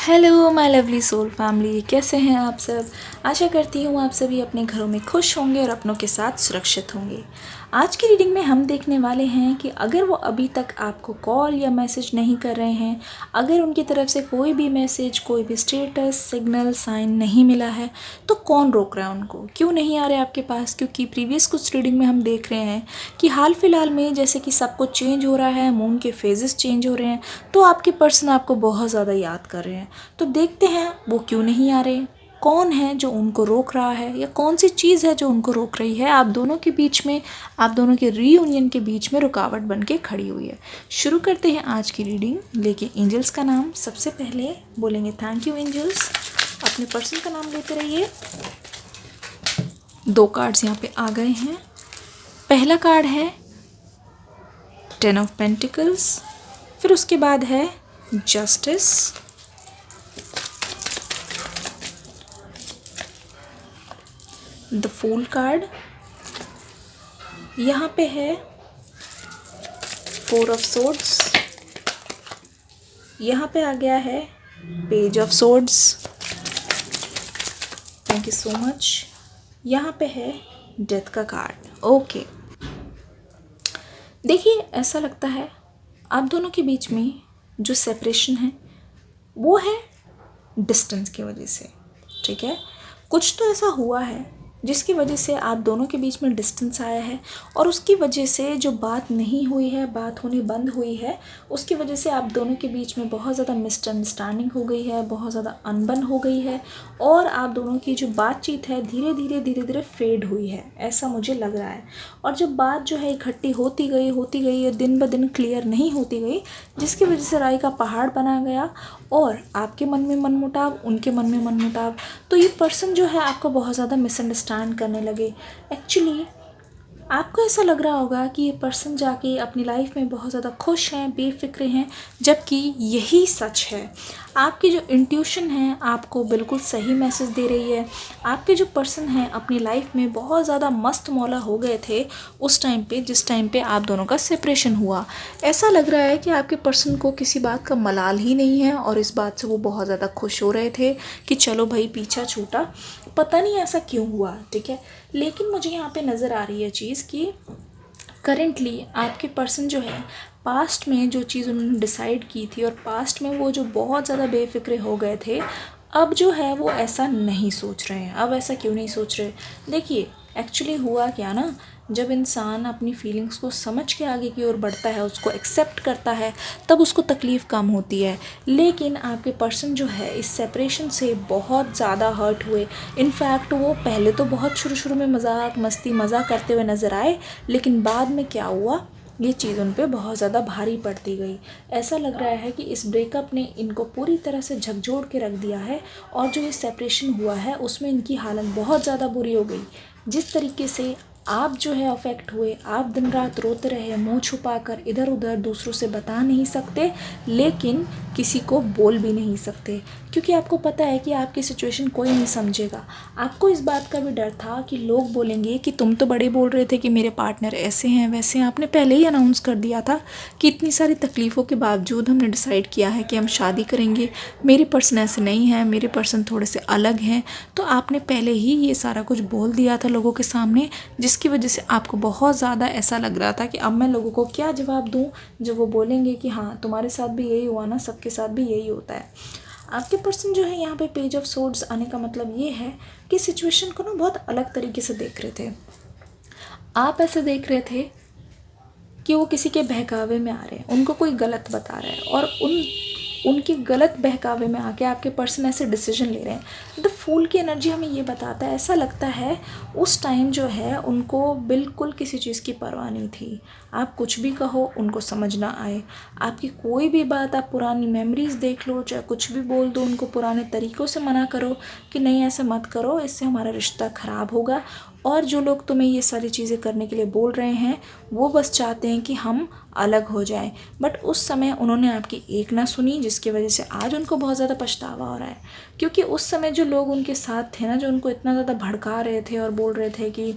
Hello my lovely soul family, कैसे हैं आप सब। आशा करती हूँ आप सभी अपने घरों में खुश होंगे और अपनों के साथ सुरक्षित होंगे। आज की रीडिंग में हम देखने वाले हैं कि अगर वो अभी तक आपको कॉल या मैसेज नहीं कर रहे हैं, अगर उनकी तरफ से कोई भी मैसेज, कोई भी स्टेटस, सिग्नल, साइन नहीं मिला है, तो कौन रोक रहा है उनको, क्यों नहीं आ रहे आपके पास। क्योंकि प्रीवियस कुछ रीडिंग में हम देख रहे हैं कि हाल फिलहाल में जैसे कि सब कुछ चेंज हो रहा है, मून के फेजेस चेंज हो रहे हैं, तो आपके पर्सन आपको बहुत ज़्यादा याद कर रहे हैं। तो देखते हैं वो क्यों नहीं आ रहे, कौन है जो उनको रोक रहा है, या कौन सी चीज़ है जो उनको रोक रही है। आप दोनों के बीच में, आप दोनों के रीयूनियन के बीच में रुकावट बन के खड़ी हुई है। शुरू करते हैं आज की रीडिंग लेके एंजल्स का नाम। सबसे पहले बोलेंगे थैंक यू एंजल्स। अपने पर्सन का नाम लेते रहिए। 2 कार्ड्स यहाँ पे आ गए हैं। पहला कार्ड है 10 ऑफ पेंटिकल्स, फिर उसके बाद है जस्टिस, द फूल कार्ड, यहाँ पे है 4 ऑफ सोर्ड्स, यहाँ पे आ गया है page of swords, thank you so much. यहाँ पे है डेथ का कार्ड। ओके, देखिए ऐसा लगता है आप दोनों के बीच में जो सेपरेशन है वो है डिस्टेंस की वजह से। ठीक है, कुछ तो ऐसा हुआ है जिसकी वजह से आप दोनों के बीच में डिस्टेंस आया है, और उसकी वजह से जो बात नहीं हुई है, बात होनी बंद हुई है, उसकी वजह से आप दोनों के बीच में बहुत ज़्यादा मिसअंडरस्टैंडिंग हो गई है, बहुत ज़्यादा अनबन हो गई है, और आप दोनों की जो बातचीत है धीरे धीरे फेड हुई है, ऐसा मुझे लग रहा है। और जब बात जो है इकट्ठी होती गई और दिन ब दिन क्लियर नहीं होती गई, जिसकी वजह से राई का पहाड़ बना गया, और आपके मन में मनमुटाव, उनके मन में मनमुटाव, तो ये पर्सन जो है आपको बहुत ज़्यादा मिसअंडरस्टैंड करने लगे। एक्चुअली आपको ऐसा लग रहा होगा कि ये पर्सन जाके अपनी लाइफ में बहुत ज़्यादा खुश हैं, बेफिक्र हैं, जबकि यही सच है। आपकी जो इंट्यूशन है आपको बिल्कुल सही मैसेज दे रही है। आपके जो पर्सन हैं अपनी लाइफ में बहुत ज़्यादा मस्त मौला हो गए थे उस टाइम पे, जिस टाइम पे आप दोनों का सेपरेशन हुआ। ऐसा लग रहा है कि आपके पर्सन को किसी बात का मलाल ही नहीं है, और इस बात से वो बहुत ज़्यादा खुश हो रहे थे कि चलो भाई पीछा छूटा। पता नहीं ऐसा क्यों हुआ, ठीक है। लेकिन मुझे यहाँ पे नज़र आ रही है चीज़ कि करेंटली आपके पर्सन जो है पास्ट में जो चीज़ उन्होंने डिसाइड की थी, और पास्ट में वो जो बहुत ज़्यादा बेफिक्रे हो गए थे, अब जो है वो ऐसा नहीं सोच रहे हैं। अब ऐसा क्यों नहीं सोच रहे, देखिए एक्चुअली हुआ क्या ना, जब इंसान अपनी फीलिंग्स को समझ के आगे की ओर बढ़ता है, उसको एक्सेप्ट करता है, तब उसको तकलीफ़ कम होती है। लेकिन आपके पर्सन जो है इस सेपरेशन से बहुत ज़्यादा हर्ट हुए। इनफैक्ट वो पहले तो बहुत शुरू में मजाक मस्ती मज़ा करते हुए नज़र आए, लेकिन बाद में क्या हुआ, ये चीज़ उन पे बहुत ज़्यादा भारी पड़ती गई। ऐसा लग रहा है कि इस ब्रेकअप ने इनको पूरी तरह से झकझोर के रख दिया है, और जो ये सेपरेशन हुआ है उसमें इनकी हालत बहुत ज़्यादा बुरी हो गई। जिस तरीके से आप जो है अफेक्ट हुए, आप दिन रात रोते रहे, मुंह छुपाकर, इधर उधर, दूसरों से बता नहीं सकते, लेकिन किसी को बोल भी नहीं सकते, क्योंकि आपको पता है कि आपकी सिचुएशन कोई नहीं समझेगा। आपको इस बात का भी डर था कि लोग बोलेंगे कि तुम तो बड़े बोल रहे थे कि मेरे पार्टनर ऐसे हैं वैसे हैं, आपने पहले ही अनाउंस कर दिया था कि इतनी सारी तकलीफ़ों के बावजूद हमने डिसाइड किया है कि हम शादी करेंगे, मेरे पर्सन ऐसे नहीं हैं, मेरे पर्सन थोड़े से अलग हैं। तो आपने पहले ही ये सारा कुछ बोल दिया था लोगों के सामने, जिसकी वजह से आपको बहुत ज़्यादा ऐसा लग रहा था कि अब मैं लोगों को क्या जवाब दूं, जब वो बोलेंगे कि हाँ तुम्हारे साथ भी यही हुआ ना, सबके साथ भी यही होता है। आपके पर्सन जो है यहाँ पे पेज ऑफ सोर्ड्स आने का मतलब ये है कि सिचुएशन को ना बहुत अलग तरीके से देख रहे थे। आप ऐसे देख रहे थे कि वो किसी के बहकावे में आ रहे हैं, उनको कोई गलत बता रहा है, और उनके गलत बहकावे में आके आपके पर्सन ऐसे डिसीजन ले रहे हैं। द फूल की एनर्जी हमें ये बताता है, ऐसा लगता है उस टाइम जो है उनको बिल्कुल किसी चीज़ की परवाह नहीं थी। आप कुछ भी कहो उनको समझ ना आए, आपकी कोई भी बात, आप पुरानी मेमोरीज़ देख लो, चाहे कुछ भी बोल दो, उनको पुराने तरीक़ों से मना करो कि नहीं ऐसे मत करो, इससे हमारा रिश्ता ख़राब होगा। और जो लोग तुम्हें ये सारी चीज़ें करने के लिए बोल रहे हैं वो बस चाहते हैं कि हम अलग हो जाएं, बट उस समय उन्होंने आपकी एक ना सुनी, जिसकी वजह से आज उनको बहुत ज़्यादा पछतावा हो रहा है। क्योंकि उस समय जो लोग उनके साथ थे ना, जो उनको इतना ज़्यादा भड़का रहे थे और बोल रहे थे कि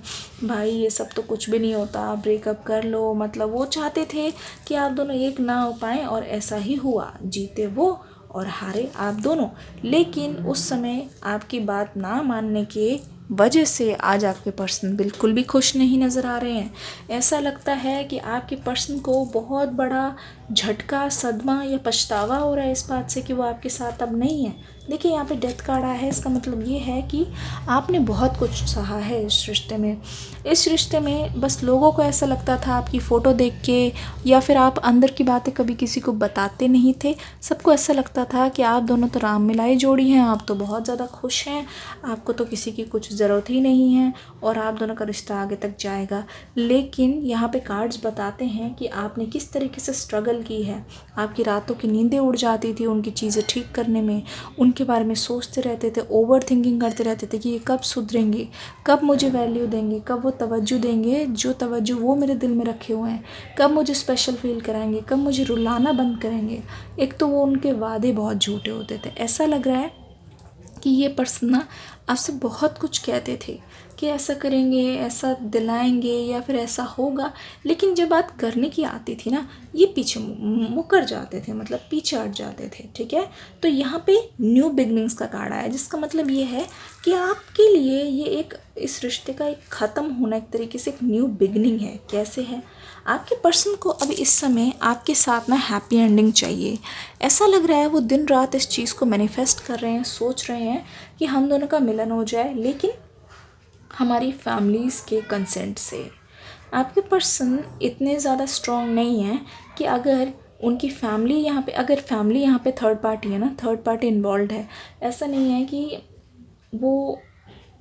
भाई ये सब तो कुछ भी नहीं होता, ब्रेकअप कर लो, मतलब वो चाहते थे कि आप दोनों एक ना हो पाएँ, और ऐसा ही हुआ, जीते वो और हारे आप दोनों। लेकिन उस समय आपकी बात ना मानने के वजह से आज आपके पर्सन बिल्कुल भी खुश नहीं नज़र आ रहे हैं। ऐसा लगता है कि आपके पर्सन को बहुत बड़ा झटका, सदमा या पछतावा हो रहा है इस बात से कि वो आपके साथ अब नहीं है। देखिए यहाँ पे डेथ कार्ड आया है, इसका मतलब ये है कि आपने बहुत कुछ सहा है इस रिश्ते में। इस रिश्ते में बस लोगों को ऐसा लगता था आपकी फ़ोटो देख के, या फिर आप अंदर की बातें कभी किसी को बताते नहीं थे। सबको ऐसा लगता था कि आप दोनों तो राम मिलाई जोड़ी हैं, आप तो बहुत ज़्यादा खुश हैं, आपको तो किसी की कुछ ज़रूरत ही नहीं है और आप दोनों का रिश्ता आगे तक जाएगा। लेकिन यहाँ पे कार्ड्स बताते हैं कि आपने किस तरीके से स्ट्रगल की है। आपकी रातों की नींदें उड़ जाती थी उनकी चीज़ें ठीक करने में, उनके बारे में सोचते रहते थे, ओवर थिंकिंग करते रहते थे कि ये कब सुधरेंगे, कब मुझे वैल्यू देंगे, कब वो तवज्जो देंगे जो तवज्जो वो मेरे दिल में रखे हुए हैं, कब मुझे स्पेशल फील कराएंगे, कब मुझे रुलाना बंद करेंगे। एक तो वो उनके वादे बहुत झूठे होते थे। ऐसा लग रहा है कि ये पर्सन ना आपसे बहुत कुछ कहते थे कि ऐसा करेंगे, ऐसा दिलाएंगे या फिर ऐसा होगा, लेकिन जब बात करने की आती थी ना, ये पीछे मुकर जाते थे, मतलब पीछे हट जाते थे। ठीक है, तो यहाँ पे न्यू बिगनिंग्स का कार्ड आया, जिसका मतलब ये है कि आपके लिए ये एक, इस रिश्ते का एक ख़त्म होना एक तरीके से एक न्यू बिगनिंग है। कैसे है? आपके पर्सन को अब इस समय आपके साथ ना हैप्पी एंडिंग चाहिए। ऐसा लग रहा है वो दिन रात इस चीज़ को मैनिफेस्ट कर रहे हैं, सोच रहे हैं कि हम दोनों का मिलन हो जाए, लेकिन हमारी फैमिलीज़ के कंसेंट से। आपके पर्सन इतने ज़्यादा स्ट्रॉन्ग नहीं हैं कि अगर उनकी फैमिली यहाँ पे, अगर फैमिली यहाँ पे थर्ड पार्टी है ना, थर्ड पार्टी इन्वॉल्व है, ऐसा नहीं है कि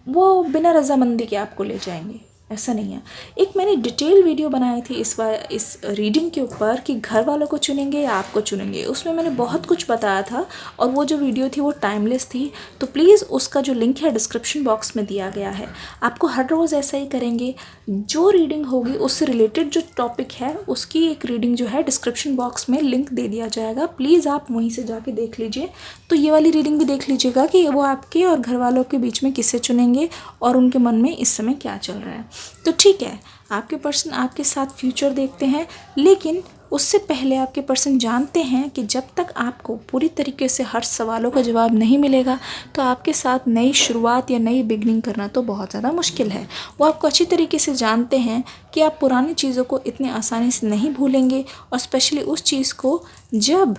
वो बिना रजामंदी के आपको ले जाएंगे, ऐसा नहीं है। एक मैंने डिटेल वीडियो बनाई थी इस रीडिंग के ऊपर कि घर वालों को चुनेंगे या आपको चुनेंगे, उसमें मैंने बहुत कुछ बताया था और वो जो वीडियो थी वो टाइमलेस थी। तो प्लीज़ उसका जो लिंक है डिस्क्रिप्शन बॉक्स में दिया गया है। आपको हर रोज़ ऐसा ही करेंगे, जो रीडिंग होगी उससे रिलेटेड जो टॉपिक है उसकी एक रीडिंग जो है डिस्क्रिप्शन बॉक्स में लिंक दे दिया जाएगा, प्लीज़ आप वहीं से जाके देख लीजिए। तो ये वाली रीडिंग भी देख लीजिएगा कि वो आपके और घर वालों के बीच में किसे चुनेंगे और उनके मन में इस समय क्या चल रहा है। तो ठीक है, आपके पर्सन आपके साथ फ्यूचर देखते हैं, लेकिन उससे पहले आपके पर्सन जानते हैं कि जब तक आपको पूरी तरीके से हर सवालों का जवाब नहीं मिलेगा तो आपके साथ नई शुरुआत या नई बिगनिंग करना तो बहुत ज़्यादा मुश्किल है। वो आपको अच्छी तरीके से जानते हैं कि आप पुरानी चीज़ों को इतने आसानी से नहीं भूलेंगे, और स्पेशली उस चीज़ को जब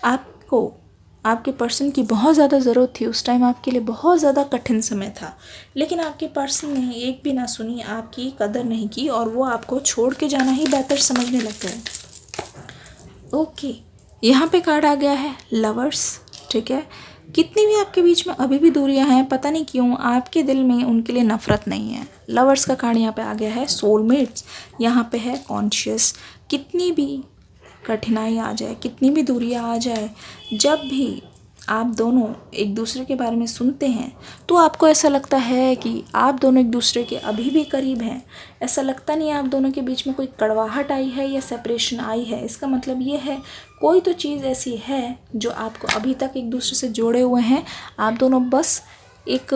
आपको आपके पर्सन की बहुत ज़्यादा ज़रूरत थी, उस टाइम आपके लिए बहुत ज़्यादा कठिन समय था, लेकिन आपके पर्सन ने एक भी ना सुनी, आपकी कदर नहीं की और वो आपको छोड़ के जाना ही बेहतर समझने लग गए। ओके, यहाँ पे कार्ड आ गया है लवर्स। ठीक है, कितनी भी आपके बीच में अभी भी दूरियां हैं, पता नहीं क्यों आपके दिल में उनके लिए नफ़रत नहीं है। लवर्स का कार्ड यहाँ पे आ गया है सोलमेट्स, यहाँ पे है कॉन्शियस। कितनी भी कठिनाई आ जाए, कितनी भी दूरियां आ जाए, जब भी आप दोनों एक दूसरे के बारे में सुनते हैं तो आपको ऐसा लगता है कि आप दोनों एक दूसरे के अभी भी करीब हैं। ऐसा लगता नहीं आप दोनों के बीच में कोई कड़वाहट आई है या सेपरेशन आई है। इसका मतलब ये है कोई तो चीज़ ऐसी है जो आपको अभी तक एक दूसरे से जोड़े हुए हैं। आप दोनों बस एक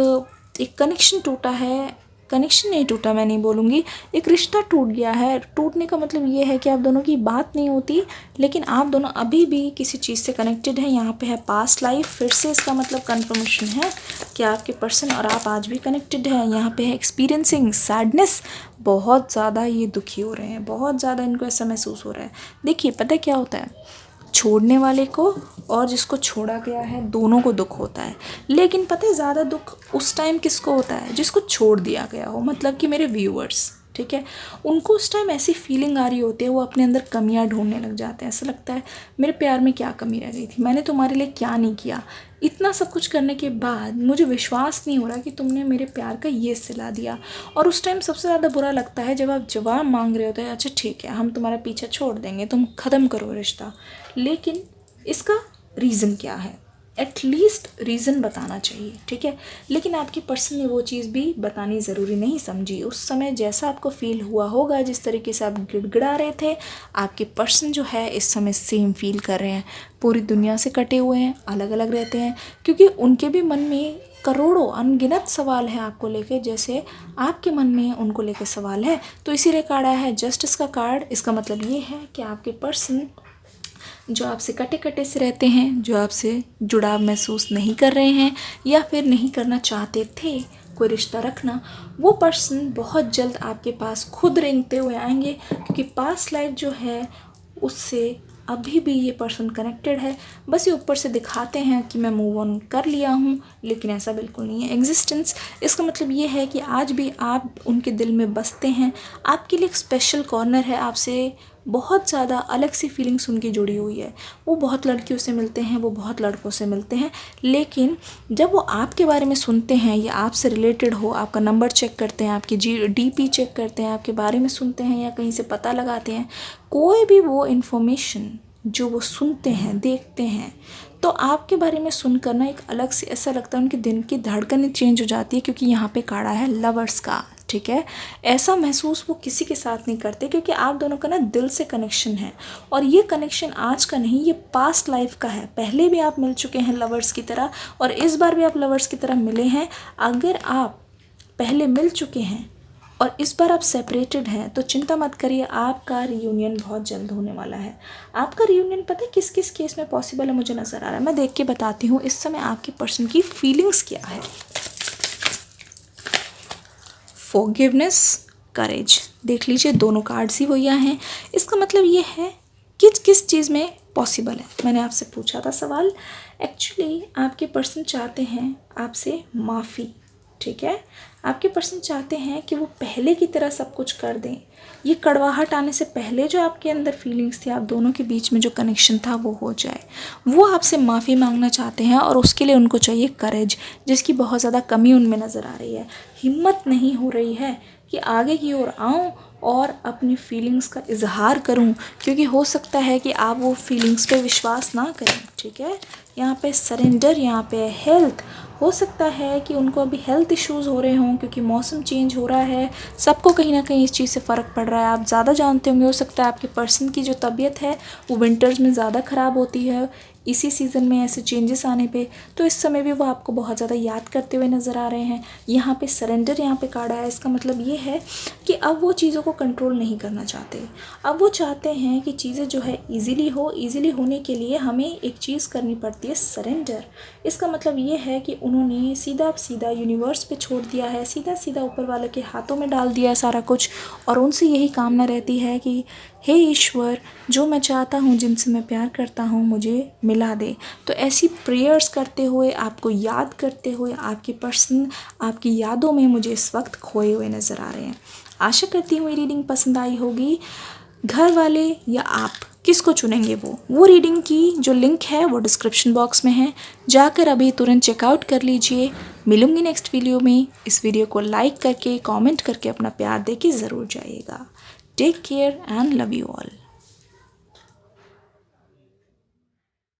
कनेक्शन टूटा है, कनेक्शन नहीं टूटा, मैं नहीं बोलूँगी, एक रिश्ता टूट गया है। टूटने का मतलब ये है कि आप दोनों की बात नहीं होती, लेकिन आप दोनों अभी भी किसी चीज़ से कनेक्टेड हैं। यहाँ पे है पास्ट लाइफ, फिर से इसका मतलब कंफर्मेशन है कि आपके पर्सन और आप आज भी कनेक्टेड हैं। यहाँ पे है एक्सपीरियंसिंग सैडनेस, बहुत ज़्यादा ये दुखी हो रहे हैं, बहुत ज़्यादा इनको ऐसा महसूस हो रहा है। देखिए पता क्या होता है, छोड़ने वाले को और जिसको छोड़ा गया है दोनों को दुख होता है, लेकिन पता है ज़्यादा दुख उस टाइम किसको होता है, जिसको छोड़ दिया गया हो। मतलब कि मेरे व्यूअर्स, ठीक है, उनको उस टाइम ऐसी फीलिंग आ रही होती है, वो अपने अंदर कमियां ढूंढने लग जाते हैं। ऐसा लगता है मेरे प्यार में क्या कमी रह गई थी, मैंने तुम्हारे लिए क्या नहीं किया, इतना सब कुछ करने के बाद मुझे विश्वास नहीं हो रहा कि तुमने मेरे प्यार का ये सिला दिया। और उस टाइम सबसे ज़्यादा बुरा लगता है जब आप जवाब मांग रहे होते हैं, अच्छा ठीक है हम तुम्हारा पीछा छोड़ देंगे, तुम ख़त्म करो रिश्ता, लेकिन इसका रीज़न क्या है, एटलीस्ट रीज़न बताना चाहिए। ठीक है, लेकिन आपकी पर्सन ने वो चीज़ भी बतानी ज़रूरी नहीं समझी। उस समय जैसा आपको फील हुआ होगा, जिस तरीके से आप गिड़गिड़ा रहे थे, आपके पर्सन जो है इस समय सेम फील कर रहे हैं। पूरी दुनिया से कटे हुए हैं, अलग अलग रहते हैं, क्योंकि उनके भी मन में करोड़ों अनगिनत सवाल हैं आपको लेके, जैसे आपके मन में उनको लेके सवाल है। तो इसीलिए कार्ड आया है जस्टिस का कार्ड। इसका मतलब ये है कि आपके पर्सन जो आपसे कटे कटे से रहते हैं, जो आपसे जुड़ाव महसूस नहीं कर रहे हैं या फिर नहीं करना चाहते थे कोई रिश्ता रखना, वो पर्सन बहुत जल्द आपके पास खुद रेंगते हुए आएंगे, क्योंकि पास्ट लाइफ जो है उससे अभी भी ये पर्सन कनेक्टेड है। बस ये ऊपर से दिखाते हैं कि मैं मूव ऑन कर लिया हूँ, लेकिन ऐसा बिल्कुल नहीं है। एग्जिस्टेंस, इसका मतलब ये है कि आज भी आप उनके दिल में बसते हैं, आपके लिए एक स्पेशल कॉर्नर है, आपसे बहुत ज़्यादा अलग सी फीलिंग्स उनकी जुड़ी हुई है। वो बहुत लड़कियों से मिलते हैं, वो बहुत लड़कों से मिलते हैं, लेकिन जब वो आपके बारे में सुनते हैं या आपसे रिलेटेड हो, आपका नंबर चेक करते हैं, आपकी DP चेक करते हैं, आपके बारे में सुनते हैं या कहीं से पता लगाते हैं, कोई भी वो इन्फॉर्मेशन जो वो सुनते हैं, देखते हैं, तो आपके बारे में सुनकर ना एक अलग से ऐसा लगता है, उनके दिन की धड़कनें चेंज हो जाती है, क्योंकि यहाँ पे काढ़ा है लवर्स का, ठीक है। ऐसा महसूस वो किसी के साथ नहीं करते, क्योंकि आप दोनों का ना दिल से कनेक्शन है, और ये कनेक्शन आज का नहीं, ये पास्ट लाइफ का है। पहले भी आप मिल चुके हैं लवर्स की तरह, और इस बार भी आप लवर्स की तरह मिले हैं। अगर आप पहले मिल चुके हैं और इस बार आप सेपरेटेड हैं, तो चिंता मत करिए, आपका रियूनियन बहुत जल्द होने वाला है। आपका रियूनियन पता है किस किस केस में पॉसिबल है, मुझे नज़र आ रहा है, मैं देख के बताती हूँ इस समय आपके पर्सन की फीलिंग्स क्या है। फॉरगिवनेस, करेज, देख लीजिए दोनों कार्ड्स ही वही हैं। इसका मतलब ये है किस किस चीज़ में पॉसिबल है। मैंने आपसे पूछा था सवाल, एक्चुअली आपके पर्सन चाहते हैं आपसे माफ़ी, ठीक है। आपके पर्सन चाहते हैं कि वो पहले की तरह सब कुछ कर दें। ये कड़वाहट आने से पहले जो आपके अंदर फीलिंग्स थी, आप दोनों के बीच में जो कनेक्शन था वो हो जाए। वो आपसे माफ़ी मांगना चाहते हैं, और उसके लिए उनको चाहिए करेज, जिसकी बहुत ज़्यादा कमी उनमें नज़र आ रही है। हिम्मत नहीं हो रही है कि आगे की ओर आऊँ और अपनी फीलिंग्स का इजहार करूं, क्योंकि हो सकता है कि आप वो फीलिंग्स पे विश्वास ना करें, ठीक है। यहाँ पे सरेंडर, यहाँ पे हेल्थ, हो सकता है कि उनको अभी हेल्थ इश्यूज़ हो रहे हों, क्योंकि मौसम चेंज हो रहा है, सबको कहीं ना कहीं इस चीज़ से फ़र्क पड़ रहा है। आप ज़्यादा जानते होंगे, हो सकता है आपके पर्सन की जो तबीयत है वो विंटर्स में ज़्यादा ख़राब होती है, इसी सीज़न में ऐसे चेंजेस आने पे, तो इस समय भी वो आपको बहुत ज़्यादा याद करते हुए नज़र आ रहे हैं। यहाँ पे सरेंडर, यहाँ पे कार्ड आया, इसका मतलब ये है कि अब वो चीज़ों को कंट्रोल नहीं करना चाहते। अब वो चाहते हैं कि चीज़ें जो है ईज़िली हो। ईज़िली होने के लिए हमें एक चीज़ करनी पड़ती है, सरेंडर। इसका मतलब ये है कि उन्होंने सीधा सीधा यूनिवर्स पे छोड़ दिया है, सीधा सीधा ऊपर वाले के हाथों में डाल दिया है सारा कुछ, और उनसे यही कामना रहती है कि हे ईश्वर, जो मैं चाहता हूँ, जिनसे मैं प्यार करता हूँ, मुझे मिला दे। तो ऐसी प्रेयर्स करते हुए, आपको याद करते हुए, आपके पर्सन आपकी यादों में मुझे इस वक्त खोए हुए नज़र आ रहे हैं। आशा करती हूँ ये रीडिंग पसंद आई होगी। घर वाले या आप किसको चुनेंगे, वो रीडिंग की जो लिंक है वो डिस्क्रिप्शन बॉक्स में है, जाकर अभी तुरंत चेकआउट कर लीजिए। मिलूंगी नेक्स्ट वीडियो में। इस वीडियो को लाइक करके, कमेंट करके अपना प्यार दे के ज़रूर जाइएगा। Take care and love you all.